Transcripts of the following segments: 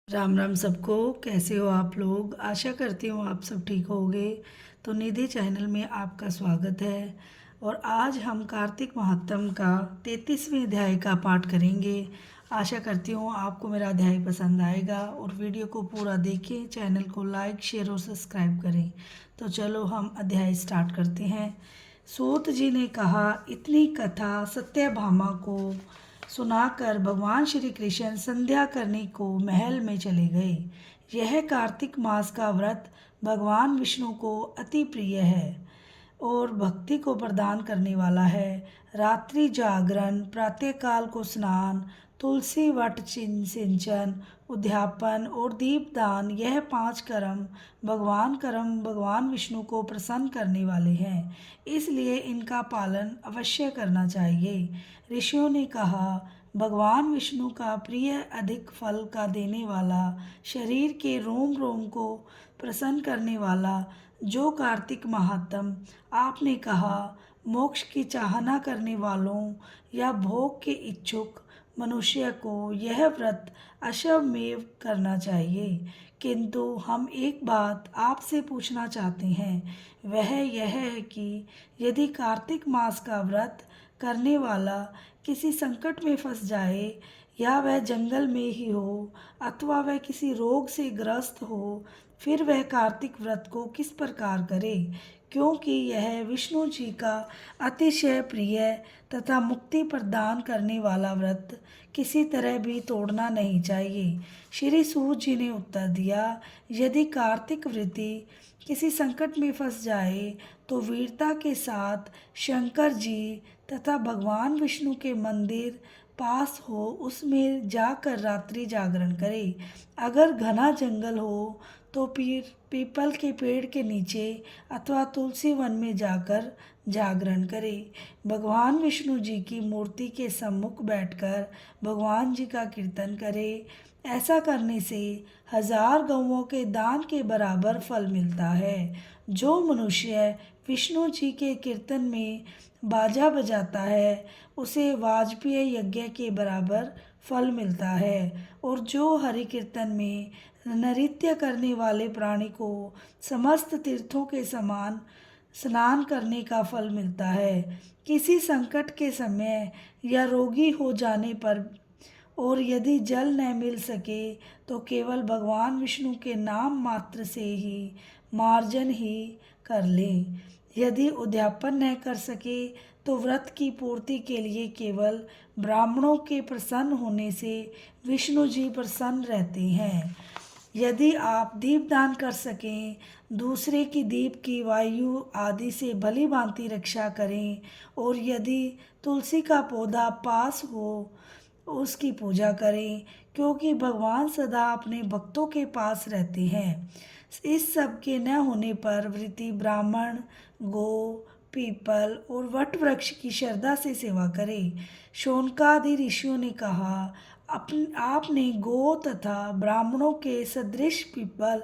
राम राम सबको। कैसे हो आप लोग? आशा करती हूँ आप सब ठीक होंगे। तो निधि चैनल में आपका स्वागत है। और आज हम कार्तिक महात्म का 33वें अध्याय का पाठ करेंगे। आशा करती हूँ आपको मेरा अध्याय पसंद आएगा और वीडियो को पूरा देखें, चैनल को लाइक शेयर और सब्सक्राइब करें। तो चलो हम अध्याय स्टार्ट करते हैं। सूत जी ने कहा, इतनी कथा सत्यभामा को सुनाकर भगवान श्री कृष्ण संध्या करने को महल में चले गए। यह कार्तिक मास का व्रत भगवान विष्णु को अति प्रिय है और भक्ति को प्रदान करने वाला है। रात्रि जागरण, प्रातःकाल को स्नान, तुलसी वट सिंचन, उद्यापन और दीपदान, यह 5 कर्म भगवान विष्णु को प्रसन्न करने वाले हैं, इसलिए इनका पालन अवश्य करना चाहिए। ऋषियों ने कहा, भगवान विष्णु का प्रिय, अधिक फल का देने वाला, शरीर के रोम रोम को प्रसन्न करने वाला जो कार्तिक महात्म आपने कहा, मोक्ष की चाहना करने वालों या भोग के इच्छुक मनुष्य को यह व्रत अश्वमेव करना चाहिए। किंतु हम एक बात आपसे पूछना चाहते हैं, वह यह है कि यदि कार्तिक मास का व्रत करने वाला किसी संकट में फंस जाए, या वह जंगल में ही हो अथवा वह किसी रोग से ग्रस्त हो, फिर वह कार्तिक व्रत को किस प्रकार करे, क्योंकि यह विष्णु जी का अतिशय प्रिय तथा मुक्ति प्रदान करने वाला व्रत किसी तरह भी तोड़ना नहीं चाहिए। श्री सूत जी ने उत्तर दिया, यदि कार्तिक व्रती किसी संकट में फंस जाए तो वीरता के साथ शंकर जी तथा भगवान विष्णु के मंदिर पास हो उसमें जाकर रात्रि जागरण करे। अगर घना जंगल हो तो पीपल के पेड़ के नीचे अथवा तुलसी वन में जाकर जागरण करे। भगवान विष्णु जी की मूर्ति के सम्मुख बैठकर भगवान जी का कीर्तन करे। ऐसा करने से 1000 गौओं के दान के बराबर फल मिलता है। जो मनुष्य विष्णु जी के कीर्तन में बाजा बजाता है उसे वाजपेय यज्ञ के बराबर फल मिलता है, और जो हरि कीर्तन में नृत्य करने वाले प्राणी को समस्त तीर्थों के समान स्नान करने का फल मिलता है। किसी संकट के समय या रोगी हो जाने पर और यदि जल न मिल सके तो केवल भगवान विष्णु के नाम मात्र से ही मार्जन ही कर लें। यदि उद्यापन न कर सके तो व्रत की पूर्ति के लिए केवल ब्राह्मणों के प्रसन्न होने से विष्णु जी प्रसन्न रहते हैं। यदि आप दीपदान कर सकें, दूसरे की दीप की वायु आदि से भली भांति रक्षा करें, और यदि तुलसी का पौधा पास हो उसकी पूजा करें, क्योंकि भगवान सदा अपने भक्तों के पास रहते हैं। इस सब के न होने पर वृत्ति ब्राह्मण, गो, पीपल और वट वृक्ष की श्रद्धा से सेवा करे। शौनकादि ऋषियों ने कहा, आपने गो तथा ब्राह्मणों के सदृश पीपल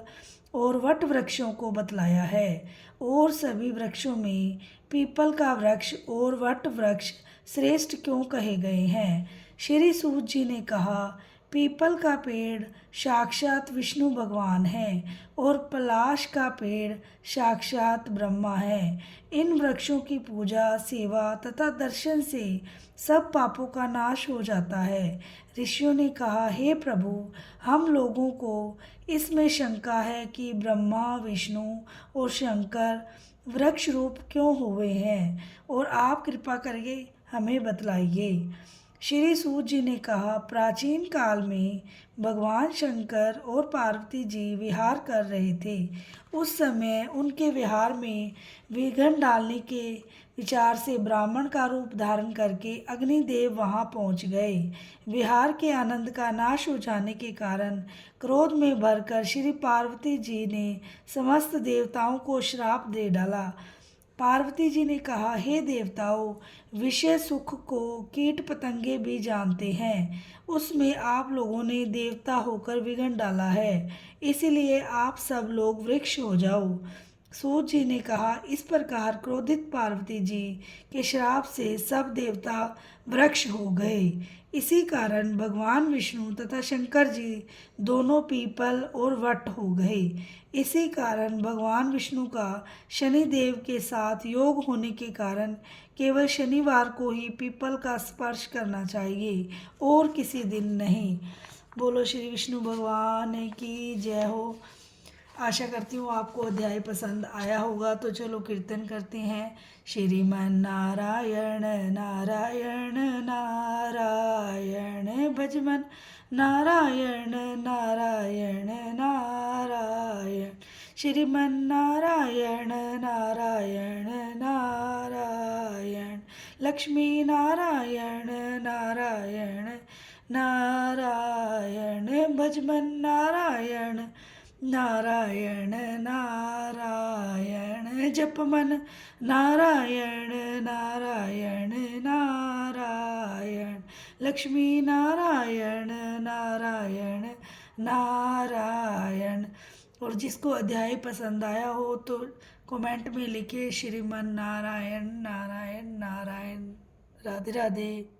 और वट वृक्षों को बतलाया है, और सभी वृक्षों में पीपल का वृक्ष और वट वृक्ष श्रेष्ठ क्यों कहे गए हैं? श्री सूत जी ने कहा, पीपल का पेड़ साक्षात विष्णु भगवान है और पलाश का पेड़ साक्षात ब्रह्मा है। इन वृक्षों की पूजा, सेवा तथा दर्शन से सब पापों का नाश हो जाता है। ऋषियों ने कहा, हे प्रभु, हम लोगों को इसमें शंका है कि ब्रह्मा, विष्णु और शंकर वृक्ष रूप क्यों हुए हैं, और आप कृपा करके हमें बतलाइए। श्री सूत जी ने कहा, प्राचीन काल में भगवान शंकर और पार्वती जी विहार कर रहे थे। उस समय उनके विहार में विघ्न डालने के विचार से ब्राह्मण का रूप धारण करके अग्निदेव वहां पहुंच गए। विहार के आनंद का नाश हो जाने के कारण क्रोध में भरकर श्री पार्वती जी ने समस्त देवताओं को श्राप दे डाला। पार्वती जी ने कहा, हे देवताओं, विषय सुख को कीट पतंगे भी जानते हैं, उसमें आप लोगों ने देवता होकर विघ्न डाला है, इसलिए आप सब लोग वृक्ष हो जाओ। सूत जी ने कहा, इस प्रकार क्रोधित पार्वती जी के श्राप से सब देवता वृक्ष हो गए। इसी कारण भगवान विष्णु तथा शंकर जी दोनों पीपल और वट हो गए। इसी कारण भगवान विष्णु का शनिदेव के साथ योग होने के कारण केवल शनिवार को ही पीपल का स्पर्श करना चाहिए और किसी दिन नहीं। बोलो श्री विष्णु भगवान की जय हो। आशा करती हूँ आपको अध्याय पसंद आया होगा। तो चलो कीर्तन करते हैं। श्रीमन नारायण नारायण नारायण भजमन नारायण नारायण नारायण। श्रीमन नारायण नारायण नारायण। लक्ष्मी नारायण नारायण नारायण भजमन नारायण नारायण नारायण। जपमन नारायण नारायण नारायण। लक्ष्मी नारायण नारायण नारायण। और जिसको अध्याय पसंद आया हो तो कमेंट में लिखे श्रीमन नारायण नारायण नारायण। राधे राधे।